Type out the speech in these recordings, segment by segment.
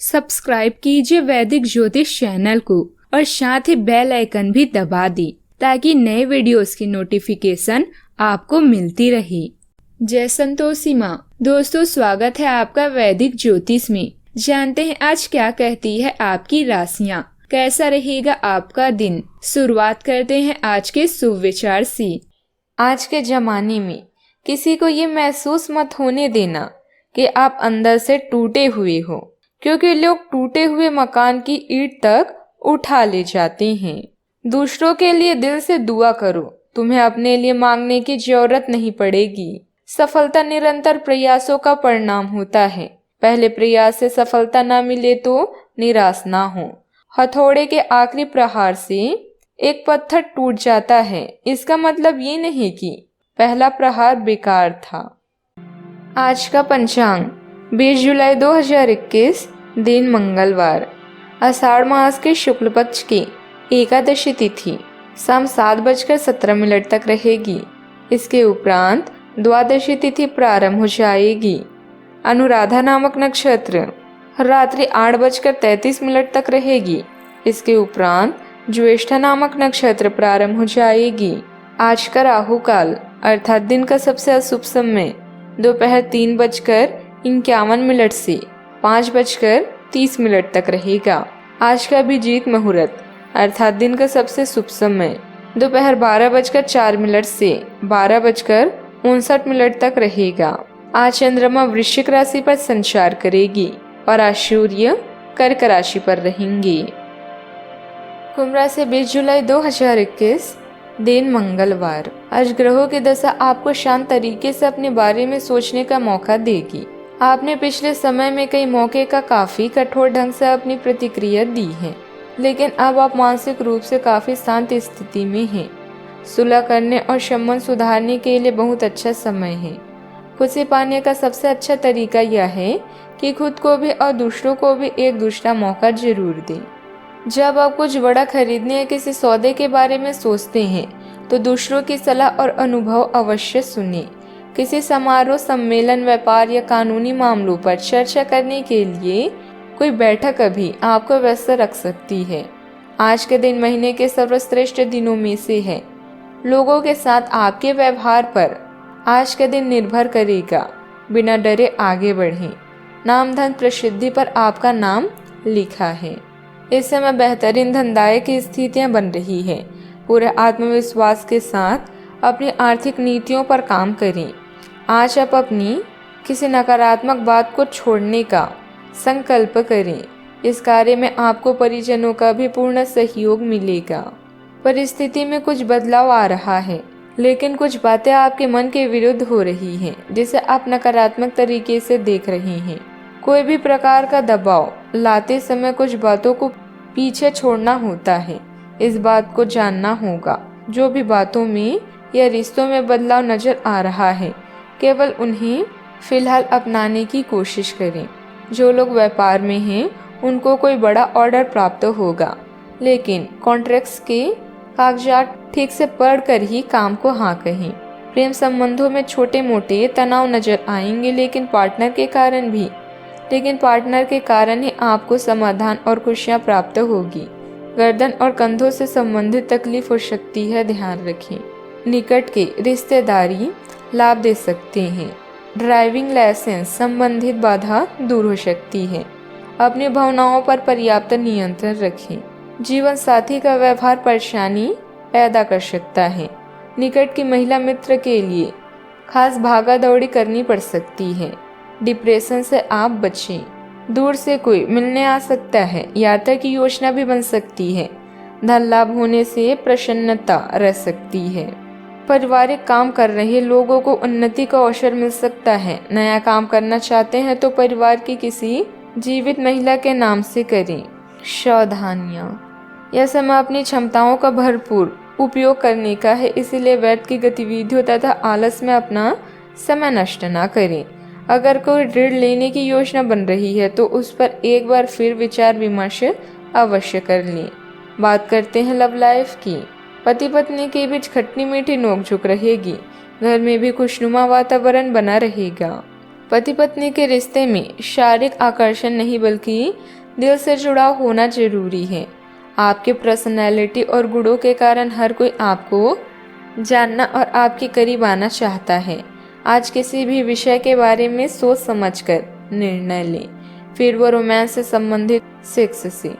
Subscribe कीजिए वैदिक ज्योतिष चैनल को और साथ ही बेल आइकन भी दबा दी ताकि नए वीडियोस की नोटिफिकेशन आपको मिलती रहे। जय संतोषी माँ। दोस्तों, स्वागत है आपका वैदिक ज्योतिष में। जानते हैं आज क्या कहती है आपकी राशियाँ, कैसा रहेगा आपका दिन। शुरुआत करते हैं आज के शुभ विचार से। आज के जमाने में किसी को ये महसूस मत होने देना कि आप अंदर से टूटे हुए हो, क्योंकि लोग टूटे हुए मकान की ईंट तक उठा ले जाते हैं। दूसरों के लिए दिल से दुआ करो, तुम्हें अपने लिए मांगने की जरूरत नहीं पड़ेगी। सफलता निरंतर प्रयासों का परिणाम होता है। पहले प्रयास से सफलता ना मिले तो निराश ना हो। हथौड़े के आखिरी प्रहार से एक पत्थर टूट जाता है, इसका मतलब ये नहीं कि पहला प्रहार बेकार था। आज का पंचांग 20 जुलाई 2021, दिन मंगलवार, आषाढ़ मास के शुक्ल पक्ष की एकादशी तिथि शाम 7:17 तक रहेगी। इसके उपरांत द्वादशी तिथि प्रारंभ हो जाएगी। अनुराधा नामक नक्षत्र रात्रि 8:33 तक रहेगी। इसके उपरांत ज्येष्ठा नामक नक्षत्र प्रारंभ हो जाएगी। आज का राहु काल अर्थात दिन का सबसे अशुभ समय दोपहर 3:51 से 5:30 तक रहेगा। आज का अभिजीत मुहूर्त अर्थात दिन का सबसे शुभ समय दोपहर 12:04 से 12:59 तक रहेगा। आज चंद्रमा वृश्चिक राशि पर संचार करेगी और आज सूर्य कर्क राशि पर रहेंगे। कुंभ राशि 20 जुलाई 2021, दिन मंगलवार। आज ग्रहों की दशा आपको शांत तरीके से अपने बारे में सोचने का मौका देगी। आपने पिछले समय में कई मौके का काफी कठोर ढंग से अपनी प्रतिक्रिया दी है, लेकिन अब आप मानसिक रूप से काफी शांत स्थिति में हैं। सुलह करने और संबंध सुधारने के लिए बहुत अच्छा समय है। खुशी पाने का सबसे अच्छा तरीका यह है कि खुद को भी और दूसरों को भी एक दूसरा मौका जरूर दें। जब आप कुछ बड़ा खरीदने या किसी सौदे के बारे में सोचते हैं तो दूसरों की सलाह और अनुभव अवश्य सुनें। किसी समारोह, सम्मेलन, व्यापार या कानूनी मामलों पर चर्चा करने के लिए कोई बैठक अभी आपको व्यस्त रख सकती है। आज के दिन महीने के सर्वश्रेष्ठ दिनों में से है। लोगों के साथ आपके व्यवहार पर आज के दिन निर्भर करेगा। बिना डरे आगे बढ़ें। नाम धन प्रसिद्धि पर आपका नाम लिखा है। इस समय बेहतरीन धनदायक की स्थितियां बन रही है। पूरे आत्मविश्वास के साथ अपनी आर्थिक नीतियों पर काम करें। आज आप अपनी किसी नकारात्मक बात को छोड़ने का संकल्प करें। इस कार्य में आपको परिजनों का भी पूर्ण सहयोग मिलेगा। परिस्थिति में कुछ बदलाव आ रहा है, लेकिन कुछ बातें आपके मन के विरुद्ध हो रही हैं, जिसे आप नकारात्मक तरीके से देख रहे हैं। कोई भी प्रकार का दबाव लाते समय कुछ बातों को पीछे छोड़ना होता है। इस बात को जानना होगा। जो भी बातों में या रिश्तों में बदलाव नजर आ रहा है, केवल उन्हें फिलहाल अपनाने की कोशिश करें। जो लोग व्यापार में हैं, उनको कोई बड़ा ऑर्डर प्राप्त होगा, लेकिन कॉन्ट्रैक्ट्स के कागजात ठीक से पढ़कर ही काम को हाँ कहें। प्रेम संबंधों में छोटे मोटे तनाव नजर आएंगे, लेकिन पार्टनर के कारण ही आपको समाधान और खुशियाँ प्राप्त होगी। गर्दन और कंधों से संबंधित तकलीफ हो सकती है, ध्यान रखें। निकट के रिश्तेदारी लाभ दे सकते हैं। ड्राइविंग लाइसेंस संबंधित बाधा दूर हो सकती है। अपनी भावनाओं पर पर्याप्त नियंत्रण रखें। जीवन साथी का व्यवहार परेशानी पैदा कर सकता है। निकट की महिला मित्र के लिए खास भागा दौड़ी करनी पड़ सकती है। डिप्रेशन से आप बचें। दूर से कोई मिलने आ सकता है, यात्रा की योजना भी बन सकती है। धन लाभ होने से प्रसन्नता रह सकती है। पारिवारिक काम कर रहे लोगों को उन्नति का अवसर मिल सकता है। नया काम करना चाहते हैं तो परिवार की किसी जीवित महिला के नाम से करें। सावधानियां। यह समय अपनी क्षमताओं का भरपूर उपयोग करने का है, इसीलिए व्यर्थ की गतिविधियों तथा आलस में अपना समय नष्ट न करें। अगर कोई ऋण लेने की योजना बन रही है तो उस पर एक बार फिर विचार विमर्श अवश्य कर लें। बात करते हैं लव लाइफ की। पति पत्नी के बीच खट्टी मीठी नोकझोंक रहेगी। घर में भी खुशनुमा वातावरण बना रहेगा। पति पत्नी के रिश्ते में शारीरिक आकर्षण नहीं बल्कि दिल से जुड़ाव होना जरूरी है। आपके पर्सनैलिटी और गुणों के कारण हर कोई आपको जानना और आपके करीब आना चाहता है। आज किसी भी विषय के बारे में सोच समझकर निर्णय लें, फिर वो रोमांस से संबंधित सेक्स से।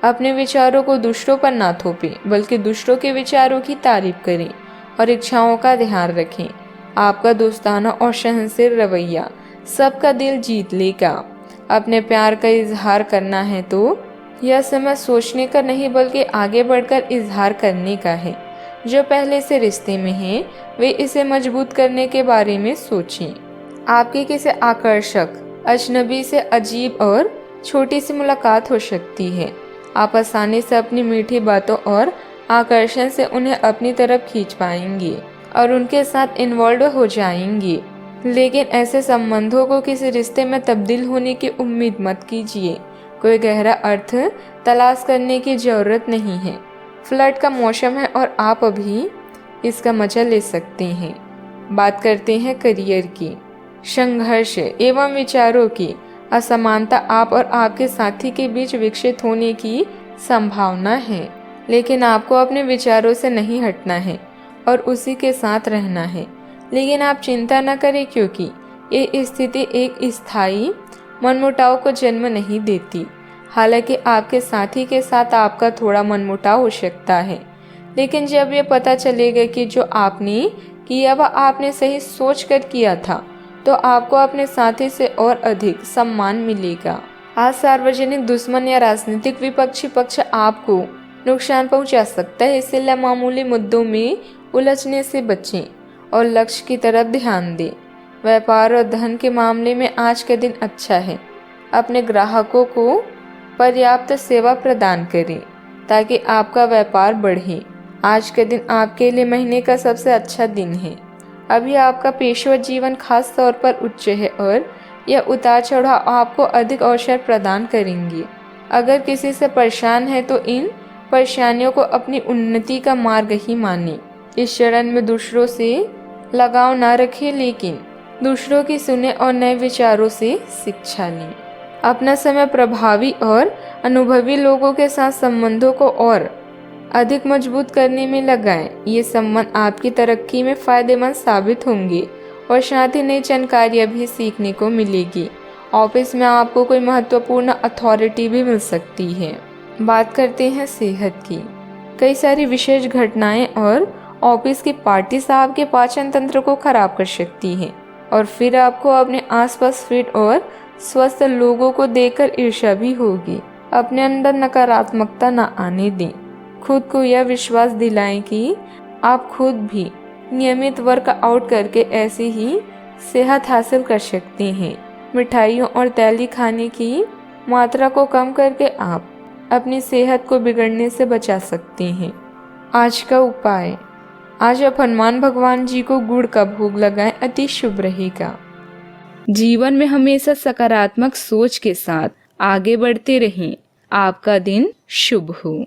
अपने विचारों को दूसरों पर ना थोपें बल्कि दूसरों के विचारों की तारीफ करें और इच्छाओं का ध्यान रखें। आपका दोस्ताना और सहनशील रवैया सबका दिल जीत लेगा। अपने प्यार का इजहार करना है तो यह समय सोचने का नहीं बल्कि आगे बढ़कर इजहार करने का है। जो पहले से रिश्ते में हैं वे इसे मजबूत करने के बारे में सोचें। आपकी किसी आकर्षक अजनबी से अजीब और छोटी सी मुलाकात हो सकती है। आप आसानी से अपनी मीठी बातों और आकर्षण से उन्हें अपनी तरफ खींच पाएंगे और उनके साथ इन्वॉल्व हो जाएंगे। लेकिन ऐसे संबंधों को किसी रिश्ते में तब्दील होने की उम्मीद मत कीजिए। कोई गहरा अर्थ तलाश करने की जरूरत नहीं है। फ्लर्ट का मौसम है और आप अभी इसका मजा ले सकते हैं। बात करते हैं करियर की। संघर्ष एवं विचारों की असमानता आप और आपके साथी के बीच विकसित होने की संभावना है, लेकिन आपको अपने विचारों से नहीं हटना है और उसी के साथ रहना है। लेकिन आप चिंता न करें क्योंकि ये स्थिति एक स्थायी मनमुटाव को जन्म नहीं देती। हालांकि आपके साथी के साथ आपका थोड़ा मनमुटाव हो सकता है, लेकिन जब ये पता चलेगा कि जो आपने किया वह आपने सही सोच कर किया था तो आपको अपने साथी से और अधिक सम्मान मिलेगा। आज सार्वजनिक दुश्मन या राजनीतिक विपक्षी पक्ष आपको नुकसान पहुंचा सकता है, इसलिए मामूली मुद्दों में उलझने से बचें और लक्ष्य की तरफ ध्यान दें। व्यापार और धन के मामले में आज का दिन अच्छा है। अपने ग्राहकों को पर्याप्त सेवा प्रदान करें ताकि आपका व्यापार बढ़े। आज के दिन आपके लिए महीने का सबसे अच्छा दिन है। अभी आपका पेशेवर जीवन खास तौर पर उच्च है और यह उतार चढ़ाव आपको अधिक अवसर प्रदान करेंगे। अगर किसी से परेशान है तो इन परेशानियों को अपनी उन्नति का मार्ग ही माने। इस चरण में दूसरों से लगाव न रखें, लेकिन दूसरों की सुने और नए विचारों से शिक्षा लें। अपना समय प्रभावी और अनुभवी लोगों के साथ संबंधों को और अधिक मजबूत करने में लगाएं। ये संबंध आपकी तरक्की में फायदेमंद साबित होंगे और साथ ही नई जानकारियाँ भी सीखने को मिलेगी। ऑफिस में आपको कोई महत्वपूर्ण अथॉरिटी भी मिल सकती है। बात करते हैं सेहत की। कई सारी विशेष घटनाएं और ऑफिस की पार्टीज आपके पाचन तंत्र को खराब कर सकती हैं और फिर आपको अपने आसपास फिट और स्वस्थ लोगों को देखकर ईर्ष्या भी होगी। अपने अंदर नकारात्मकता न आने दें। खुद को यह विश्वास दिलाएं कि आप खुद भी नियमित वर्कआउट करके ऐसी ही सेहत हासिल कर सकते हैं। मिठाइयों और तैली खाने की मात्रा को कम करके आप अपनी सेहत को बिगड़ने से बचा सकते हैं। आज का उपाय, आज आप हनुमान भगवान जी को गुड़ का भोग लगाएं, अति शुभ रहेगा। जीवन में हमेशा सकारात्मक सोच के साथ आगे बढ़ते रहें। आपका दिन शुभ हो।